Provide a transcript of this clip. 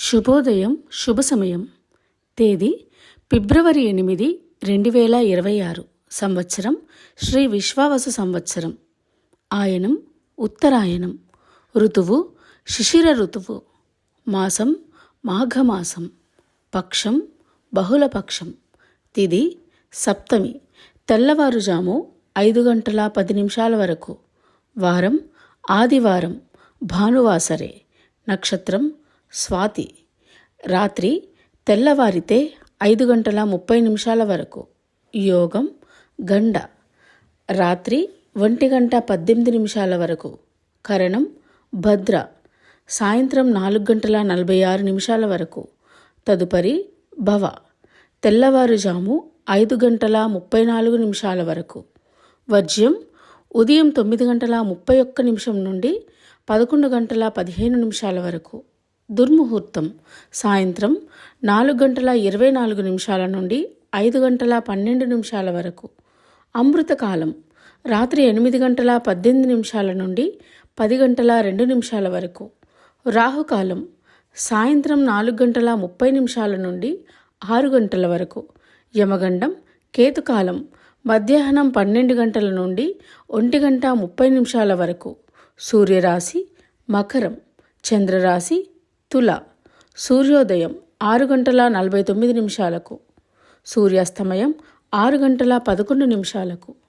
శుభోదయం, శుభ సమయం. తేదీ ఫిబ్రవరి 8, 2026. సంవత్సరం శ్రీ విశ్వావసు సంవత్సరం. ఆయనం ఉత్తరాయణం. ఋతువు శిశిర ఋతువు. మాసం మాఘమాసం. పక్షం బహుళపక్షం. తిథి సప్తమి. తెల్లవారుజాము 5:10 వరకు. వారం ఆదివారం. భానువాసరే. నక్షత్రం స్వాతి. రాత్రి తెల్లవారితే 5:30 వరకు. యోగం గండ. రాత్రి 1:18 వరకు. కరణం భద్ర. సాయంత్రం 4:46 వరకు. తదుపరి భవ. తెల్లవారుజాము 5:34 వరకు. వర్జ్యం ఉదయం 9:31 నుండి 11:15 వరకు. దుర్ముహూర్తం సాయంత్రం 4:24 నుండి 5:12 వరకు. అమృతకాలం రాత్రి 8:18 నుండి 10:02 వరకు. రాహుకాలం సాయంత్రం 4:30 నుండి 6 గంటల వరకు. యమగండం కేతుకాలం మధ్యాహ్నం 12 గంటల నుండి 1:30 వరకు. సూర్యరాశి మకరం. చంద్రరాశి తుల. సూర్యోదయం 6:49. సూర్యాస్తమయం 6:11.